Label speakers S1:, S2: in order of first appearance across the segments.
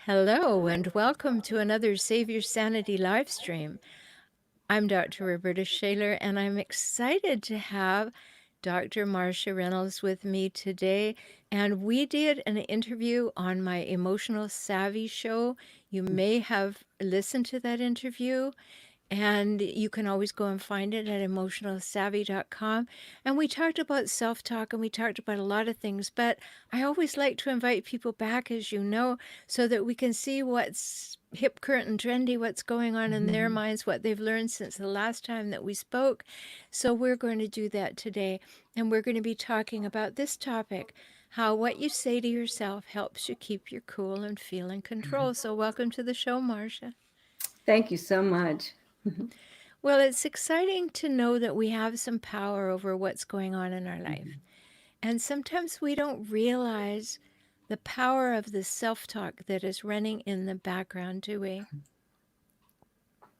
S1: Hello, and welcome to another Save Your Sanity live stream. I'm Dr. Rhoberta Shaler, and I'm excited to have Dr. Marcia Reynolds with me today. And we did an interview on my Emotional Savvy show. You may have listened to that interview. And you can always go and find it at emotionalsavvy.com. And we talked about self talk and we talked about a lot of things. But I always like to invite people back, as you know, so that we can see what's hip, current, and trendy, what's going on in their minds, what they've learned since the last time that we spoke. So we're going to do that today. And we're going to be talking about this topic, how what you say to yourself helps you keep your cool and feel in control. So welcome to the show, Marcia.
S2: Thank you so much.
S1: Well, it's exciting to know that we have some power over what's going on in our life. And sometimes we don't realize the power of the self talk that is running in the background, do we?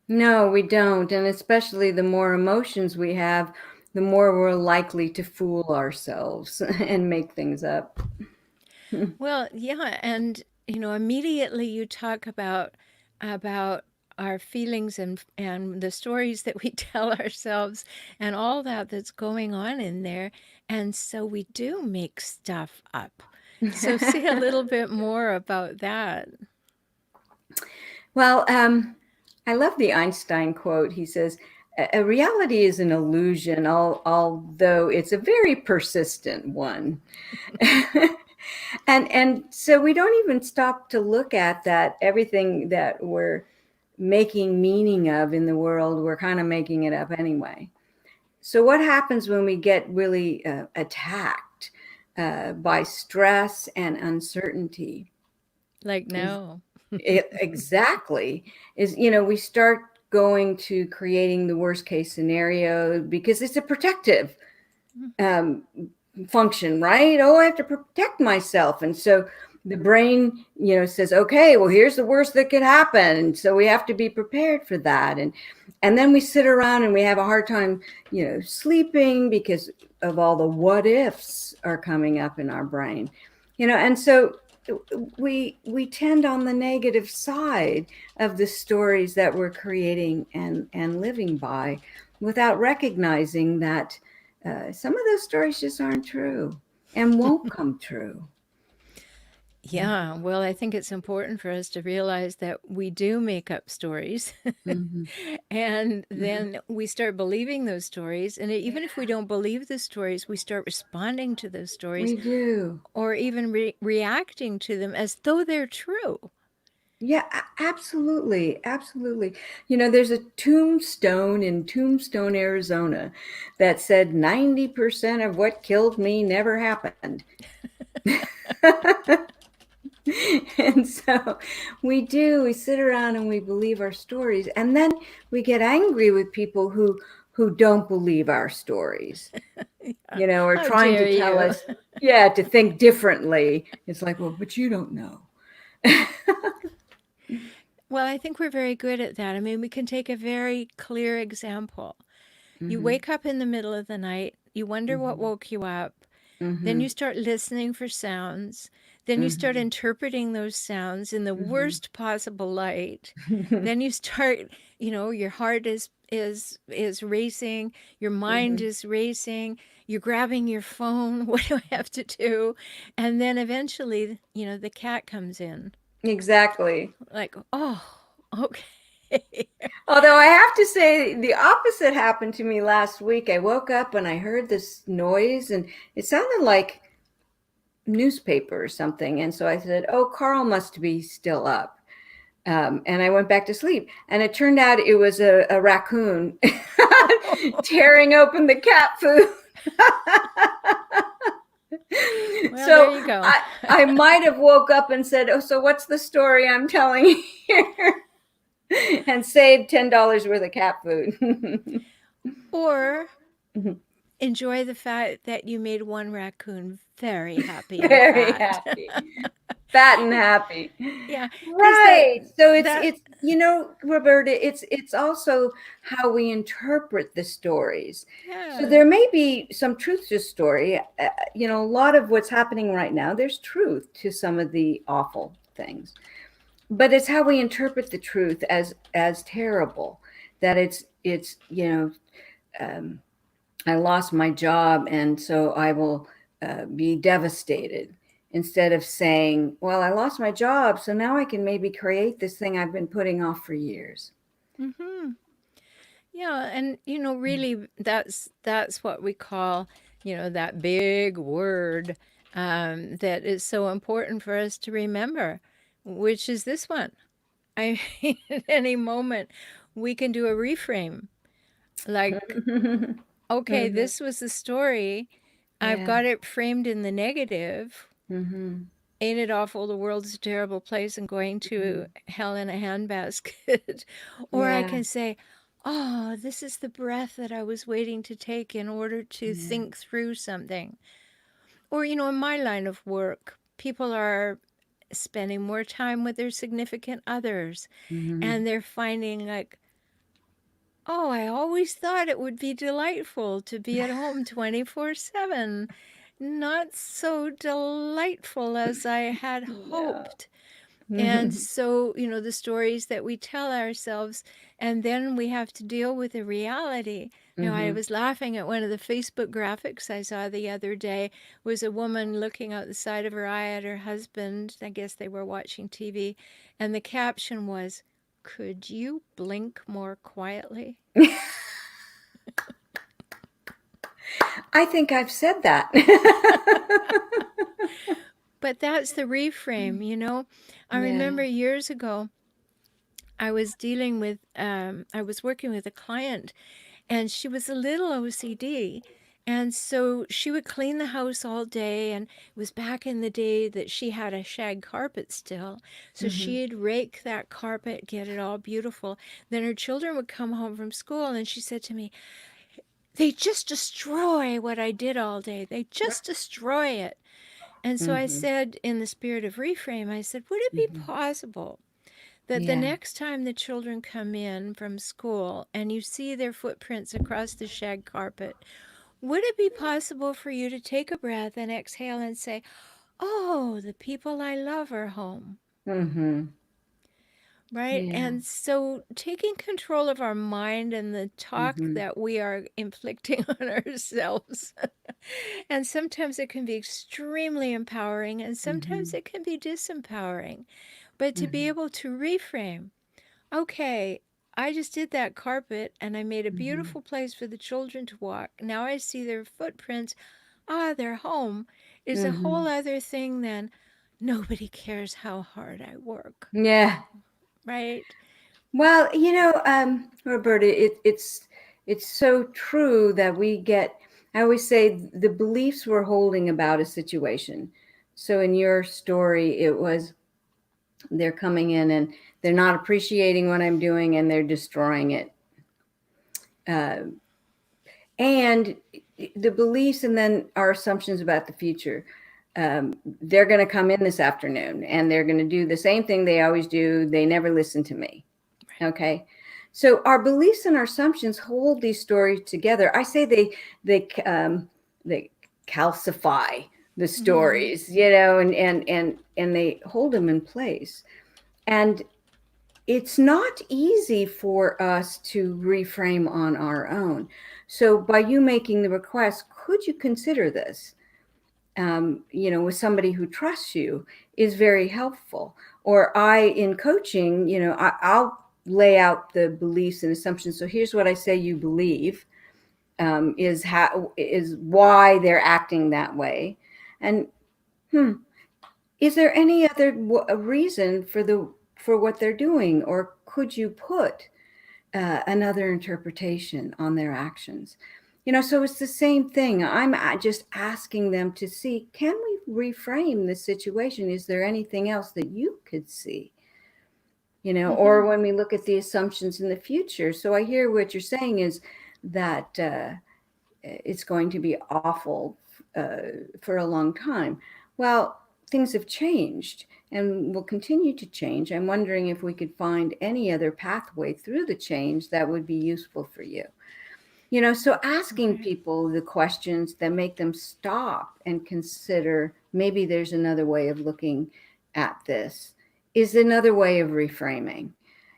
S2: No, we don't. And especially the more emotions we have, the more we're likely to fool ourselves and make things up.
S1: Well, yeah, and immediately you talk about our feelings and the stories that we tell ourselves and all that that's going on in there. And so we do make stuff up. So say a little bit more about that.
S2: Well, I love the Einstein quote. He says, "A reality is an illusion, although it's a very persistent one." And so we don't even stop to look at that everything that we're making meaning of in the world, we're kind of making it up anyway. So what happens when we get really attacked by stress and uncertainty?
S1: Like,
S2: Is
S1: no.
S2: it exactly is we start going to creating the worst case scenario because it's a protective um, function, right? Oh, I have to protect myself. And so the brain, says, okay, well, here's the worst that could happen. And so we have to be prepared for that. And then we sit around and we have a hard time, sleeping because of all the what ifs are coming up in our brain. And so we tend on the negative side of the stories that we're creating and living by without recognizing that some of those stories just aren't true and won't come true.
S1: Yeah, well, I think it's important for us to realize that we do make up stories.
S2: Mm-hmm.
S1: And then we start believing those stories. And even if we don't believe the stories, we start responding to those stories
S2: We do.
S1: or even reacting to them as though they're true.
S2: Yeah, absolutely. Absolutely. There's a tombstone in Tombstone, Arizona that said 90% of what killed me never happened. And so we sit around and we believe our stories, and then we get angry with people who don't believe our stories,
S1: Yeah.
S2: or
S1: How
S2: trying to
S1: dare
S2: tell
S1: you?
S2: us, yeah, to think differently. It's like, well, but you don't know.
S1: Well, I think we're very good at that. I mean, we can take a very clear example. You
S2: Mm-hmm.
S1: wake up in the middle of the night, you wonder what
S2: Mm-hmm.
S1: woke you up, then
S2: Mm-hmm.
S1: you start listening for sounds, then you start
S2: Mm-hmm.
S1: interpreting those sounds in the
S2: Mm-hmm.
S1: worst possible light. Then you start, your heart is racing, your mind
S2: Mm-hmm.
S1: is racing, you're grabbing your phone, what do I have to do? And then eventually, the cat comes in.
S2: Exactly.
S1: Like, oh, okay.
S2: Although I have to say, the opposite happened to me last week. I woke up and I heard this noise, and it sounded like newspaper or something. And so I said, "Oh, Carl must be still up." And I went back to sleep. And it turned out it was a raccoon tearing open the cat food.
S1: Well, there
S2: So
S1: you go.
S2: I might have woke up and said, "Oh, so what's the story I'm telling here?" And saved $10 worth of cat food.
S1: Or enjoy the fact that you made one raccoon very happy and
S2: Very
S1: fat.
S2: happy. Fat and happy.
S1: Yeah, because
S2: Right. So it's
S1: that
S2: it's Roberta, it's also how we interpret the stories. So
S1: yeah.
S2: there may be some truth to story. A lot of what's happening right now, there's truth to some of the awful things. but it's how we interpret the truth as terrible, that it's um, I lost my job and so I will be devastated, instead of saying, well, I lost my job, so now I can maybe create this thing I've been putting off for years.
S1: Mm-hmm. Yeah, and really, that's what we call, that big word that is so important for us to remember, which is this one. I mean, at any moment, we can do a reframe. Like, okay,
S2: Mhm.
S1: this was the story. I've
S2: Yeah.
S1: got it framed in the negative.
S2: Mhm.
S1: Ain't it awful? The world's a terrible place and going to
S2: Mhm.
S1: hell in a handbasket. Or I
S2: Yeah.
S1: can say, oh, this is the breath that I was waiting to take in order to
S2: Yeah.
S1: think through something. Or, in my line of work, people are spending more time with their significant others,
S2: Mhm.
S1: and they're finding like, oh, I always thought it would be delightful to be at home 24/7. Not so delightful as I had
S2: Yeah.
S1: hoped. And
S2: Mhm.
S1: so, the stories that we tell ourselves, and then we have to deal with the reality. I
S2: Mhm.
S1: was laughing at one of the Facebook graphics I saw the other day. Was a woman looking out the side of her eye at her husband. I guess they were watching TV, and the caption was, "Could you blink more quietly?"
S2: I think I've said that.
S1: But that's the reframe. I
S2: Yeah.
S1: remember years ago, I was working with a client, and she was a little OCD. And so she would clean the house all day. And it was back in the day that she had a shag carpet still. So
S2: Mhm.
S1: she'd rake that carpet, get it all beautiful. Then her children would come home from school, and she said to me, "They just destroy what I did all day. They just destroy it." And so I
S2: Mhm.
S1: said, in the spirit of reframe, I said, would it be
S2: Mhm.
S1: possible that the
S2: Yeah.
S1: next time the children come in from school and you see their footprints across the shag carpet, would it be possible for you to take a breath and exhale and say, oh, the people I love are home?
S2: Mhm.
S1: Right?
S2: Yeah.
S1: And so taking control of our mind and the talk
S2: Mhm.
S1: that we are inflicting on ourselves. And sometimes it can be extremely empowering, and sometimes
S2: Mhm.
S1: it can be disempowering. But to be
S2: Mhm.
S1: able to reframe, okay, I just did that carpet and I made a
S2: Mhm.
S1: beautiful place for the children to walk. Now I see their footprints. Ah, they're home, is a whole
S2: Mhm.
S1: other thing than nobody cares how hard I work,
S2: Yeah.
S1: right?
S2: Well, Roberta, it's so true that we get. I always say the beliefs we're holding about a situation. So in your story, it was they're coming in and they're not appreciating what I'm doing and they're destroying it. Uh, and the beliefs and then our assumptions about the future. They're going to come in this afternoon and they're going to do the same thing they always do. They never listen to me. Okay. So our beliefs and our assumptions hold these stories together. I say they calcify the
S1: Mm-hmm.
S2: stories, and they hold them in place. And it's not easy for us to reframe on our own. So by you making the request, could you consider this? With somebody who trusts you is very helpful. Or in coaching, I'll lay out the beliefs and assumptions. So here's what I say you believe, is why they're acting that way, and is there any other reason for what they're doing, or could you put another interpretation on their actions? So it's the same thing. I'm just asking them to see, can we reframe the situation? Is there anything else that you could see?
S1: Mm-hmm.
S2: Or when we look at the assumptions in the future. So I hear what you're saying is that it's going to be awful for a long time. Well, things have changed and will continue to change. I'm wondering if we could find any other pathway through the change that would be useful for you. So asking
S1: Right.
S2: people the questions that make them stop and consider maybe there's another way of looking at this is another way of reframing,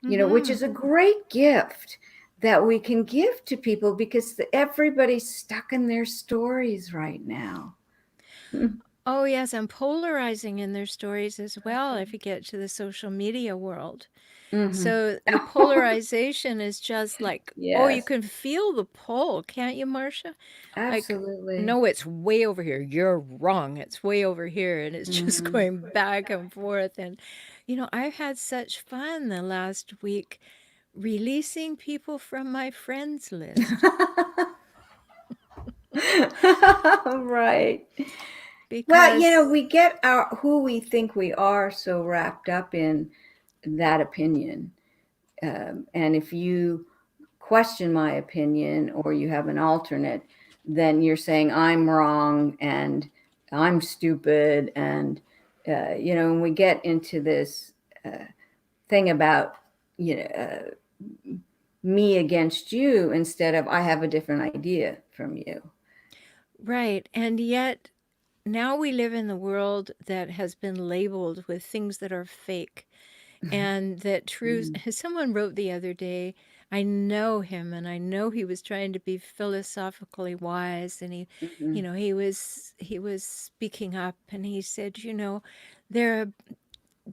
S2: which
S1: Mm-hmm.
S2: is a great gift that we can give to people because everybody's stuck in their stories right now.
S1: Oh, yes, and polarizing in their stories as well if you get to the social media world.
S2: Mm-hmm.
S1: So the polarization is just like, oh, you
S2: Yes,
S1: can feel the pull, can't you, Marcia? Like,
S2: absolutely.
S1: no, it's way over here. You're wrong. It's way over here. And it's just
S2: Mm-hmm.
S1: going back and forth. And, I've had such fun the last week releasing people from my friends list
S2: Right. Well,
S1: because,
S2: we get our who we think we are so wrapped up in that opinion. And if you question my opinion or you have an alternate, then you're saying I'm wrong and I'm stupid. And, when we get into this thing about, me against you instead of I have a different idea from you.
S1: right. And yet, now we live in the world that has been labeled with things that are fake and that truth.
S2: Mm-hmm.
S1: Someone wrote the other day, I know him and I know he was trying to be philosophically wise, and
S2: Mm-hmm.
S1: he was speaking up, and he said, there are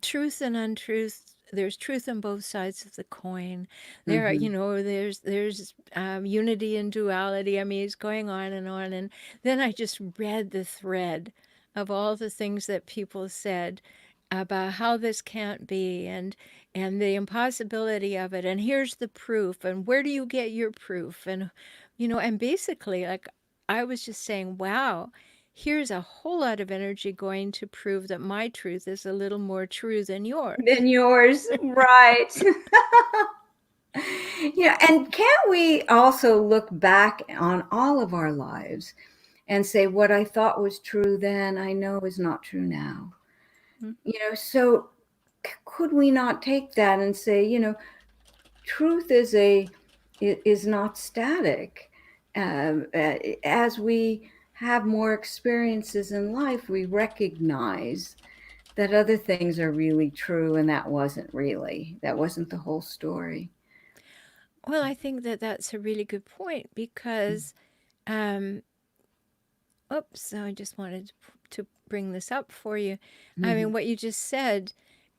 S1: truth and untruth. There's truth on both sides of the coin. There are,
S2: Mm-hmm.
S1: there's unity and duality. I mean, it's going on and on. And then I just read the thread of all the things that people said about how this can't be, and the impossibility of it. And here's the proof. And where do you get your proof? And basically, like, I was just saying, wow, here's a whole lot of energy going to prove that my truth is a little more true than yours.
S2: Than yours, right? And can't we also look back on all of our lives and say, what I thought was true then, I know is not true now? So could we not take that and say, truth is not static. As we have more experiences in life, we recognize that other things are really true, and that wasn't the whole story.
S1: Well, I think that that's a really good point because, um, oops, so I just wanted to bring this up for you. I
S2: Mm-hmm.
S1: mean, what you just said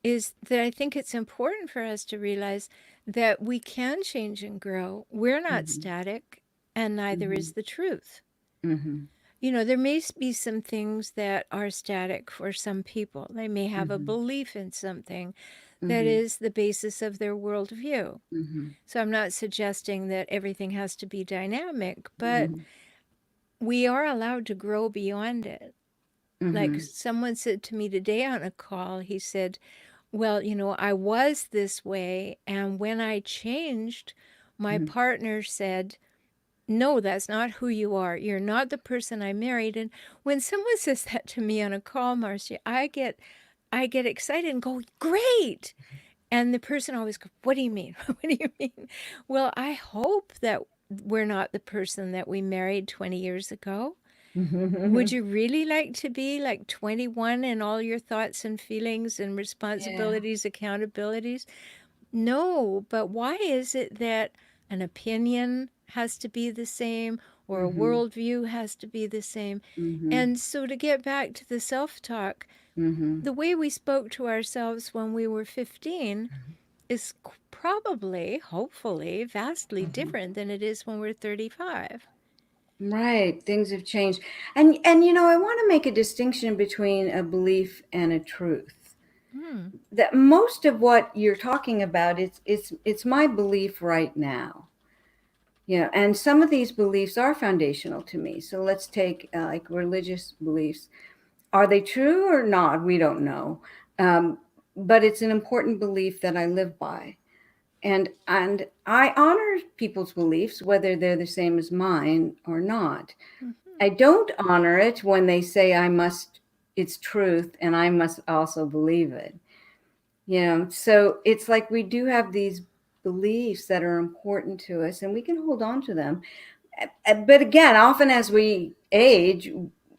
S1: is that I think it's important for us to realize that we can change and grow. We're not
S2: Mm-hmm.
S1: static, and neither
S2: Mm-hmm.
S1: is the truth.
S2: Mm-hmm.
S1: There may be some things that are static for some people. They may have a
S2: Mm-hmm.
S1: belief in something that
S2: Mm-hmm.
S1: is the basis of their worldview.
S2: Mm-hmm.
S1: So I'm not suggesting that everything has to be dynamic, but
S2: Mm-hmm.
S1: we are allowed to grow beyond it. Like
S2: Mm-hmm.
S1: someone said to me today on a call, he said, well, I was this way. And when I changed, my
S2: Mm-hmm.
S1: partner said, no, that's not who you are. You're not the person I married. And when someone says that to me on a call, Marcia, I get excited and go, great. And the person always goes, what do you mean? What do you mean? Well, I hope that we're not the person that we married 20 years ago. Would you really like to be like 21 in all your thoughts and feelings and
S2: Yeah.
S1: responsibilities, accountabilities? No, but why is it that an opinion has to be the same or a
S2: Mm-hmm.
S1: worldview has to be the same?
S2: Mm-hmm.
S1: And so to get back to the self talk,
S2: Mm-hmm.
S1: the way we spoke to ourselves when we were 15 is probably, hopefully, vastly
S2: Mm-hmm.
S1: different than it is when we're 35.
S2: Right. Things have changed. And I want to make a distinction between a belief and a truth.
S1: Hmm.
S2: That most of what you're talking about, it's my belief right now. And some of these beliefs are foundational to me. So let's take like religious beliefs. Are they true or not? We don't know. Um, but it's an important belief that I live by. And I honor people's beliefs, whether they're the same as mine or not.
S1: Mm-hmm.
S2: I don't honor it when they say it's truth and I must also believe it. So it's like we do have these beliefs that are important to us and we can hold on to them. But again, often as we age,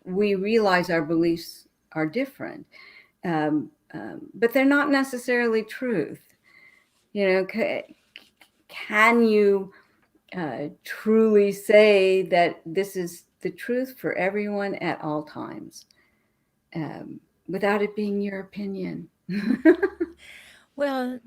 S2: we realize our beliefs are different. but they're not necessarily truth. You know, can you truly say that this is the truth for everyone at all times, without it being your opinion?
S1: Well,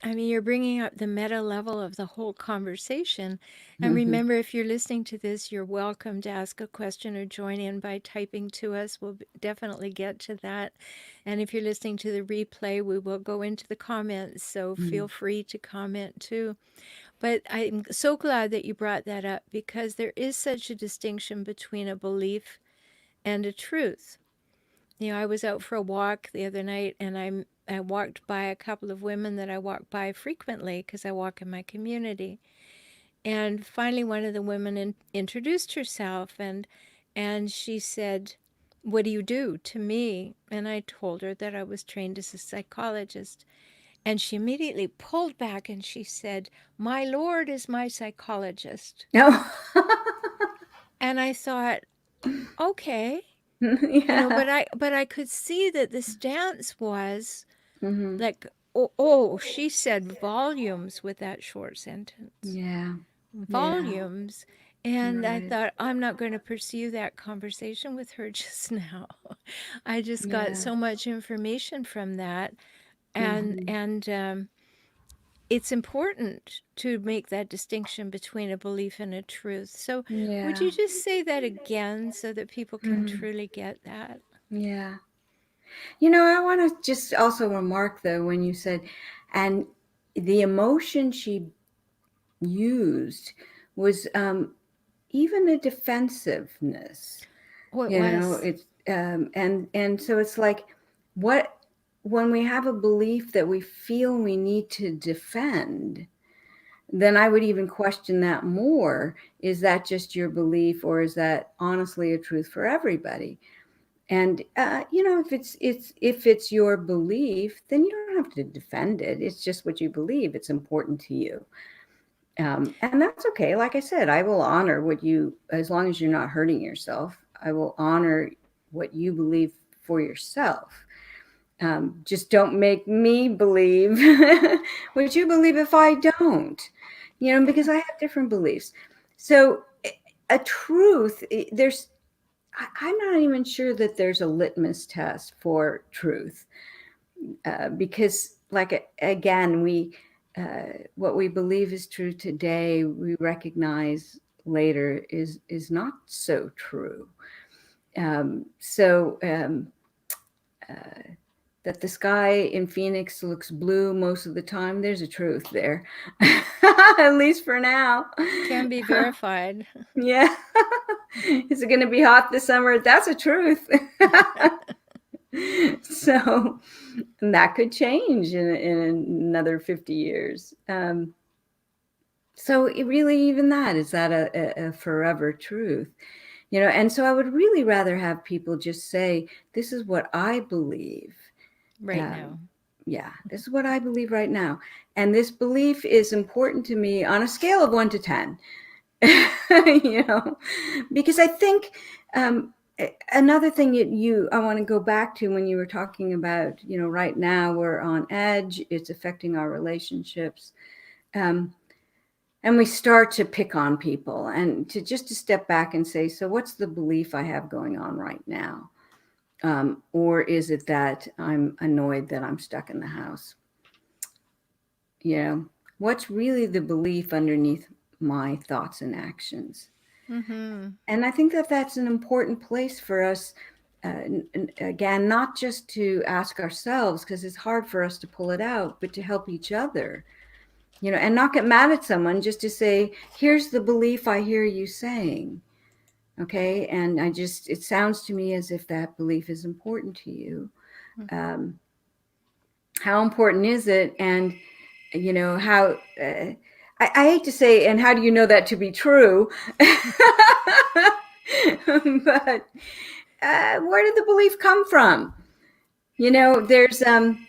S1: I mean, you're bringing up the meta level of the whole conversation. And
S2: Mhm.
S1: remember, if you're listening to this, you're welcome to ask a question or join in by typing to us. We'll definitely get to that. And if you're listening to the replay, we will go into the comments. So feel free to comment too. But I'm so glad that you brought that up because there is such a distinction between a belief and a truth. You know, I was out for a walk the other night and I walked by a couple of women that I walk by frequently because I walk in my community. And finally one of the women introduced herself and she said, "What do you do?" to me. And I told her that I was trained as a psychologist. And she immediately pulled back and she said, "My Lord is my psychologist."
S2: No.
S1: And I thought, okay,
S2: Yeah.
S1: but I could see that the stance was
S2: Hmm.
S1: like, oh, she said volumes with that short sentence.
S2: Yeah. Yeah.
S1: Volumes. And I
S2: Right.
S1: thought, I'm not going to pursue that conversation with her just now. I just got
S2: Yeah.
S1: so much information from that. And,
S2: Hmm.
S1: and, um, it's important to make that distinction between a belief and a truth. So, would
S2: Yeah.
S1: you just say that again so that people can
S2: Hmm.
S1: truly get that?
S2: Yeah. You know, I want to just also remark though, when you said, and the emotion she used was even a defensiveness.
S1: Oh, it
S2: You know,
S1: was.
S2: it's and so it's like, what, when we have a belief that we feel we need to defend, then I would even question that more. Is that just your belief, or is that honestly a truth for everybody? And you know, if it's your belief, then you don't have to defend it. It's just what you believe. It's important to you, and that's okay. Like I said, I will honor what you, as long as you're not hurting yourself. I will honor what you believe for yourself. Just don't make me believe what you believe if I don't, you know, because
S1: Yeah.
S2: I have different beliefs. So a truth, there's, I'm not even sure that there's a litmus test for truth, because, like, again, what we believe is true today, we recognize later is not so true. So uh, that the sky in Phoenix looks blue most of the time, there's a truth there, at least for now.
S1: Can be verified.
S2: Yeah. Is it going to be hot this summer? That's a truth. So that could change in another 50 years. So it really, even that, is that a forever truth? You know, and so I would really rather have people just say, this is what I believe.
S1: Right
S2: Um,
S1: now.
S2: yeah, this is what I believe right now. And this belief is important to me on a scale of 1 to 10. You know, because I think, um, another thing I want to go back to, when you were talking about, you know, right now we're on edge, it's affecting our relationships. Um, and we start to pick on people, and to step back and say, so what's the belief I have going on right now? Or is it that I'm annoyed that I'm stuck in the house? You know, what's really the belief underneath my thoughts and actions?
S1: Mm-hmm.
S2: And I think that that's an important place for us, again, not just to ask ourselves, because it's hard for us to pull it out, but to help each other, you know, and not get mad at someone, just to say, here's the belief I hear you saying. Okay. And it sounds to me as if that belief is important to you. Um, how important is it? And, you know, how, I hate to say, and how do you know that to be true? But where did the belief come from? You know, there's an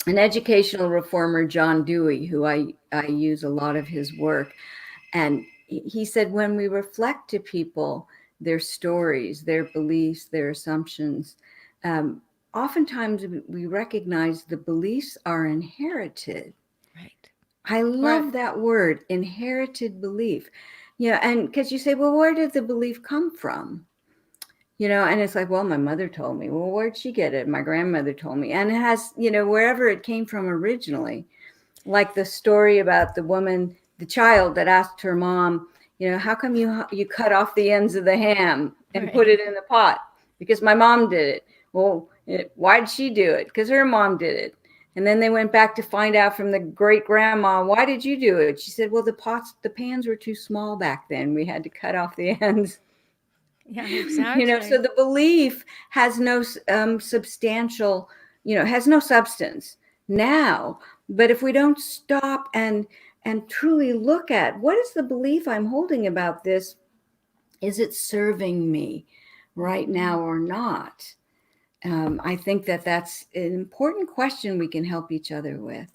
S2: educational reformer, John Dewey, who I use a lot of his work. And he said, when we reflect to people their stories, their beliefs, their assumptions, um, oftentimes we recognize the beliefs are inherited.
S1: Right.
S2: I
S1: Or
S2: love that word, inherited belief. Yeah, and because you say, well, where did the belief come from? And it's like, well, my mother told me. Well, where'd she get it? My grandmother told me. And it has, wherever it came from originally, like the story about the woman, the child that asked her mom, how come you cut off the ends of the ham and put
S1: right.
S2: it in the pot? Because my mom did it. Well, why did she do it? Because her mom did it. And then they went back to find out from the great grandma, why did you do it? She said, well, the pans were too small back then. We had to cut off the ends.
S1: Yeah,
S2: So
S1: exactly.
S2: the belief has no substantial, has no substance now. But if we don't stop and truly look at what is the belief I'm holding about this, is it serving me right
S1: Hmm.
S2: now or not? I think that that's an important question we can help each other with.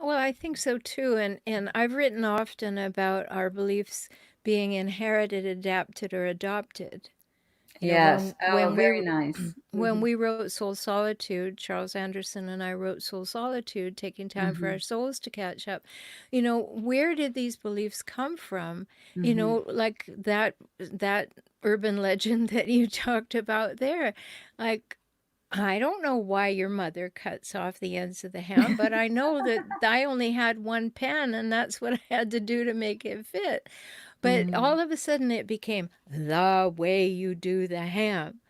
S1: Well, I think so too. And I've written often about our beliefs being inherited, adapted, or adopted.
S2: Yes. Oh,
S1: When
S2: very nice.
S1: when we wrote Soul Solitude, Charles Anderson and I wrote Soul Solitude, taking time for
S2: Mm-hmm.
S1: our souls to catch up. Where did these beliefs come from?
S2: Mm-hmm.
S1: Like that urban legend that you talked about there. Like, I don't know why your mother cuts off the ends of the ham, but I know that I only had one pen and that's what I had to do to make it fit. But
S2: Mm-hmm.
S1: all of a sudden it became the way you do the ham.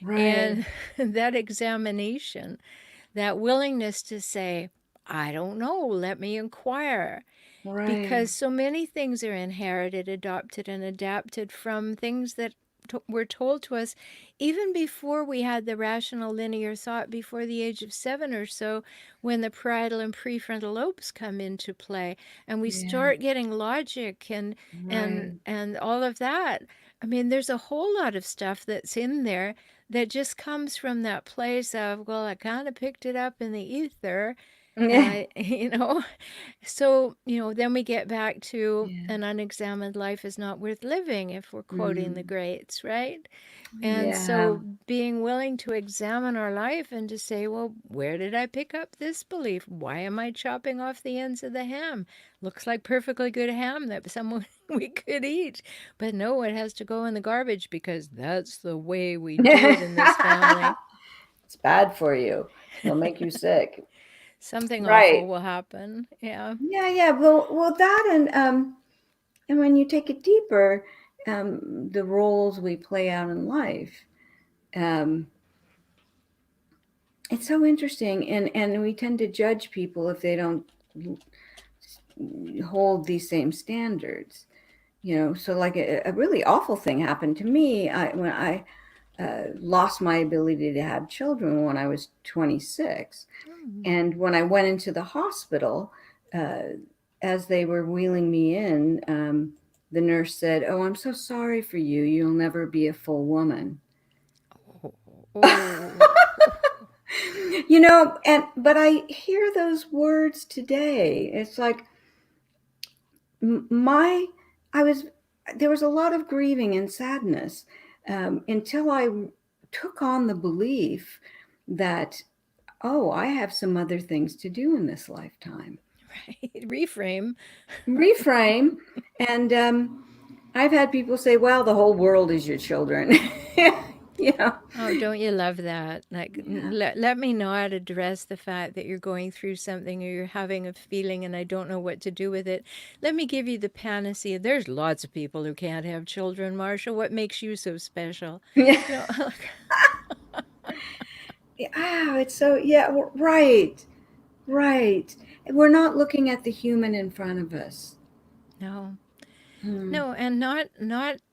S2: Right.
S1: And that examination, that willingness to say, I don't know, let me inquire.
S2: Right.
S1: Because so many things are inherited, adopted, and adapted from things that were told to us even before we had the rational linear thought, before the age of 7 or so, when the parietal and prefrontal lobes come into play and we
S2: Yeah.
S1: start getting logic and
S2: Right.
S1: and all of that. I mean, there's a whole lot of stuff that's in there that just comes from that place of, well, I kind of picked it up in the ether and
S2: Yeah.
S1: I so, then we get back to
S2: Yeah.
S1: an unexamined life is not worth living, if we're quoting the
S2: Mm.
S1: greats, right? And
S2: Yeah.
S1: so being willing to examine our life and to say, well, where did I pick up this belief? Why am I chopping off the ends of the ham? Looks like perfectly good ham that someone we could eat. But no, it has to go in the garbage because that's the way we do it in this family.
S2: It's bad for you. It'll make you sick.
S1: Something
S2: Right.
S1: awful will happen. Yeah.
S2: Yeah, yeah. Well, that and when you take it deeper, the roles we play out in life, um, it's so interesting, and we tend to judge people if they don't hold these same standards. So like a really awful thing happened to me when I lost my ability to have children when I was 26.
S1: Mm.
S2: And when I went into the hospital, as they were wheeling me in, the nurse said, "Oh, I'm so sorry for you. You'll never be a full woman."
S1: Oh, oh.
S2: And but I hear those words today. It's like my, I was, there was a lot of grieving and sadness until I took on the belief that, oh, I have some other things to do in this lifetime.
S1: Right. Reframe.
S2: Reframe. And I've had people say, well, the whole world is your children. you know,
S1: Oh, don't you love that? Like,
S2: yeah.
S1: let me not address the fact that you're going through something or you're having a feeling and I don't know what to do with it. Let me give you the panacea. There's lots of people who can't have children, Marcia. What makes you so special?
S2: Yeah.
S1: You know,
S2: Oh, it's so, yeah, right, right. We're not looking at the human in front of us.
S1: no,
S2: Hmm.
S1: no, and not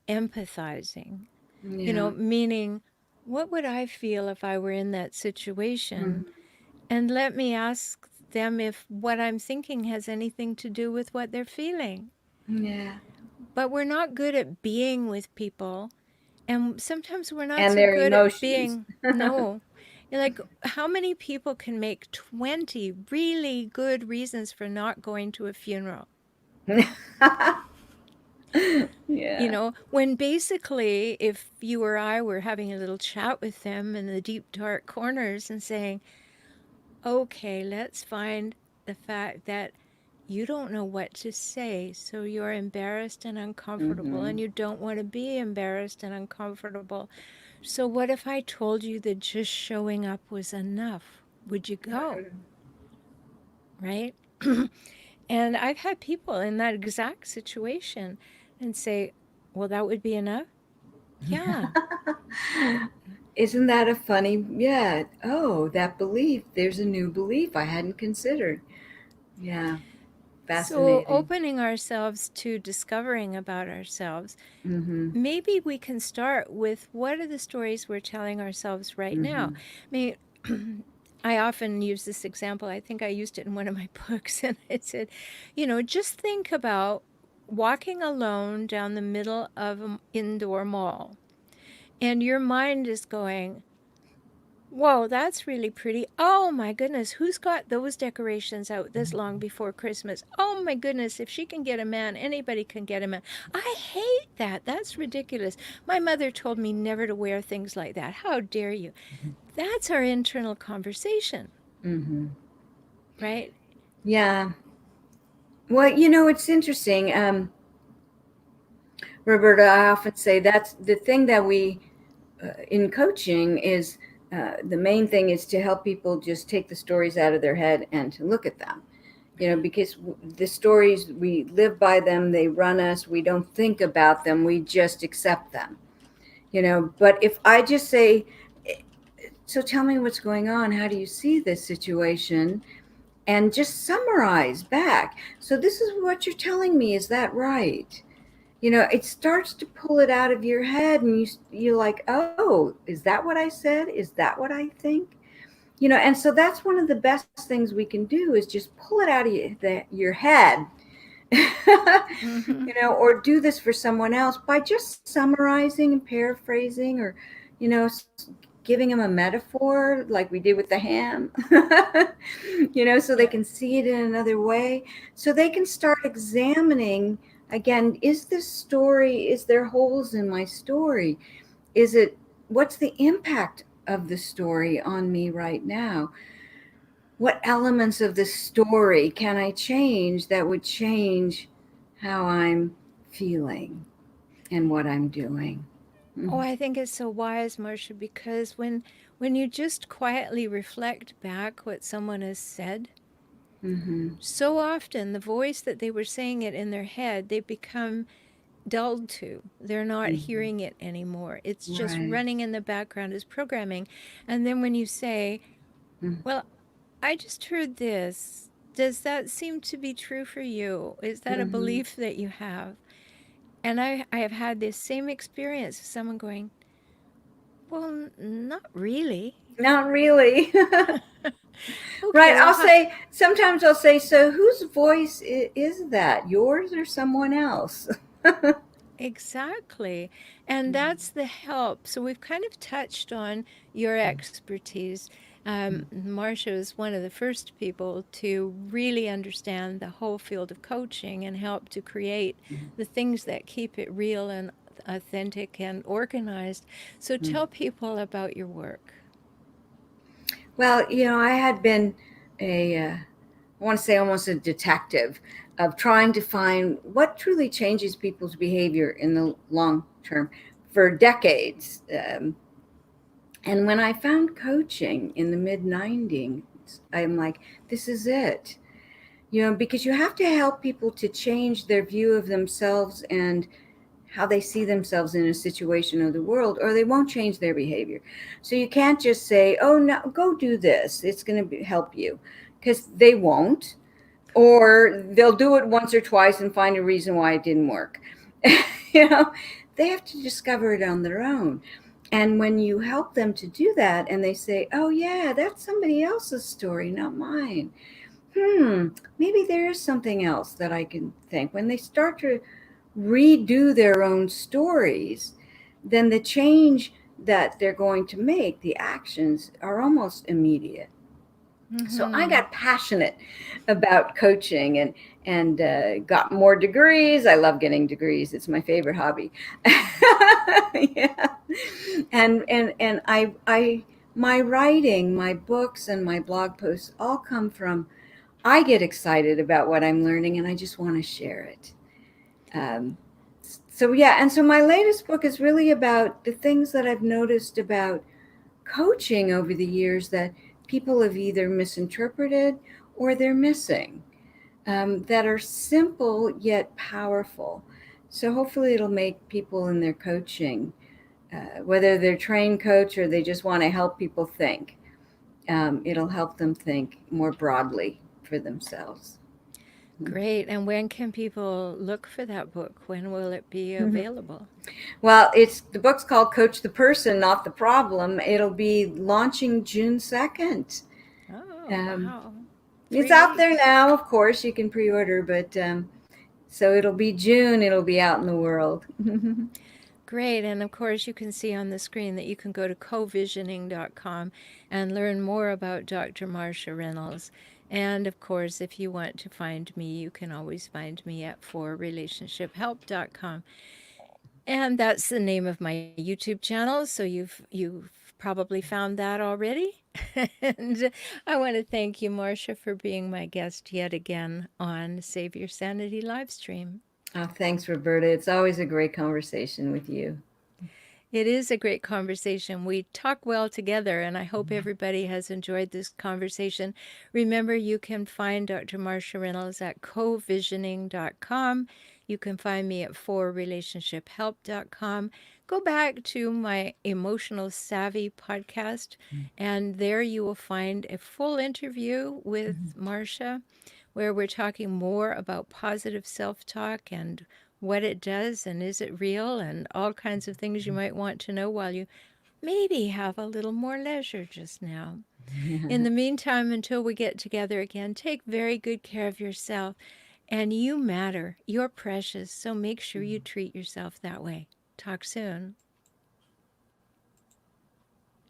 S1: empathizing.
S2: Yeah.
S1: Meaning, what would I feel if I were in that
S2: Hmm.
S1: situation? And let me ask them if what I'm thinking has anything to do with what they're feeling.
S2: Yeah.
S1: But we're not good at being with people. And sometimes we're not
S2: And
S1: so
S2: their
S1: good at
S2: emotions.
S1: being, no. Like, how many people can make 20 really good reasons for not going to a funeral? You
S2: Yeah.
S1: know, when basically, if you or I were having a little chat with them in the deep, dark corners and saying, okay, let's find the fact that you don't know what to say, so you're embarrassed and uncomfortable,
S2: Mm-hmm.
S1: and you don't want to be embarrassed and uncomfortable. So, what if I told you that just showing up was enough? Would you go? Right? And I've had people in that exact situation and say, well, that would be enough. Yeah.
S2: Isn't that a funny? Yeah. Oh, that belief. There's a new belief I hadn't considered. Yeah.
S1: So,
S2: Fascinating.
S1: opening ourselves to discovering about ourselves,
S2: Mm-hmm.
S1: maybe we can start with what are the stories we're telling ourselves right now?
S2: Mm-hmm.
S1: I mean, I often use this example. I think I used it in one of my books, and it said, just think about walking alone down the middle of an indoor mall, and your mind is going, whoa, that's really pretty. Oh my goodness, who's got those decorations out this long before Christmas? Oh my goodness, if she can get a man, anybody can get a man. I hate that. That's ridiculous. My mother told me never to wear things like that. How dare you? That's our internal conversation,
S2: Mm-hmm.
S1: right?
S2: Yeah. Well, it's interesting. Roberta, I often say that's the thing that we in coaching is the main thing is to help people just take the stories out of their head and to look at them.
S1: Right.
S2: Because the stories, we live by them, they run us, we don't think about them, we just accept them. But if I just say, so tell me what's going on, how do you see this situation? And just summarize back. So this is what you're telling me, is that right? It starts to pull it out of your head, and you're like, oh, is that what I said? Is that what I think? And so that's one of the best things we can do is just pull it out of your head.
S1: Mm-hmm.
S2: Or do this for someone else by just summarizing and paraphrasing, or you know giving them a metaphor like we did with the ham. So they
S1: Yeah.
S2: can see it in another way, so they can start examining again, is this story, is there holes in my story? Is it, what's the impact of the story on me right now? What elements of the story can I change that would change how I'm feeling and what I'm doing?
S1: Oh, I think it's so wise, Marcia, because when you just quietly reflect back what someone has said,
S2: Mm-hmm.
S1: so often the voice that they were saying it in their head, they become dulled to. They're not
S2: Mm-hmm.
S1: hearing it anymore. It's just
S2: Right.
S1: running in the background as programming. And then when you say,
S2: Mm-hmm.
S1: well, I just heard this, does that seem to be true for you? Is that a
S2: Mm-hmm.
S1: belief that you have? And I have had this same experience of someone going, well, not really.
S2: Not really. Right.
S1: Okay, well,
S2: Sometimes I'll say, so whose voice is that? Yours or someone else?
S1: exactly. And that's the help. So we've kind of touched on your expertise. Marcia is one of the first people to really understand the whole field of coaching and help to create the things that keep it real and authentic and organized. So tell people about your work.
S2: Well, I had been I want to say almost a detective of trying to find what truly changes people's behavior in the long term for decades. And when I found coaching in the mid 90s, I'm like, this is it. Because you have to help people to change their view of themselves and how they see themselves in a situation of the world, or they won't change their behavior. So you can't just say, oh, no, go do this, it's going to help you, because they won't, or they'll do it once or twice and find a reason why it didn't work. you know they have to discover it on their own. And when you help them to do that and they say, oh yeah, that's somebody else's story, not mine, hmm, maybe there is something else that I can think. When they start to redo their own stories, then the change that they're going to make, the actions, are almost immediate. So I
S1: Mm-hmm.
S2: got passionate about coaching and got more degrees. I love getting degrees. It's my favorite hobby. Yeah. And my writing, my books and my blog posts all come from I get excited about what I'm learning and I just want to share it. Um, so yeah, and so my latest book is really about the things that I've noticed about coaching over the years that people have either misinterpreted or they're missing, that are simple yet powerful. So hopefully it'll make people in their coaching, whether they're trained coach or they just want to help people think, it'll help them think more broadly for themselves.
S1: Great. And when can people look for that book? When will it be available?
S2: Well, it's the book's called Coach the Person, Not the Problem. It'll be launching June 2nd.
S1: Oh,
S2: Um,
S1: wow.
S2: it's
S1: 3
S2: out there
S1: weeks.
S2: now, of course, you can pre order, but so it'll be June, it'll be out in the world.
S1: Great. And of course, you can see on the screen that you can go to covisioning.com and learn more about Dr. Marcia Reynolds. And of course, if you want to find me, you can always find me at forrelationshiphelp.com. And that's the name of my YouTube channel, so you've probably found that already. And I want to thank you, Marcia, for being my guest yet again on Save Your Sanity live stream.
S2: Oh, thanks, Roberta. It's always a great conversation with you.
S1: It is a great conversation. We talk well together, and I hope everybody has enjoyed this conversation. Remember, you can find Dr. Marcia Reynolds at covisioning.com. You can find me at forrelationshiphelp.com. Go back to my Emotional Savvy podcast, and there you will find a full interview with Marcia where we're talking more about positive self talk and what it does and is it real and all kinds of things you might want to know while you maybe have a little more leisure just now. In the meantime, until we get together again, take very good care of yourself. And you matter. You're precious. So make sure you treat yourself that way. Talk soon.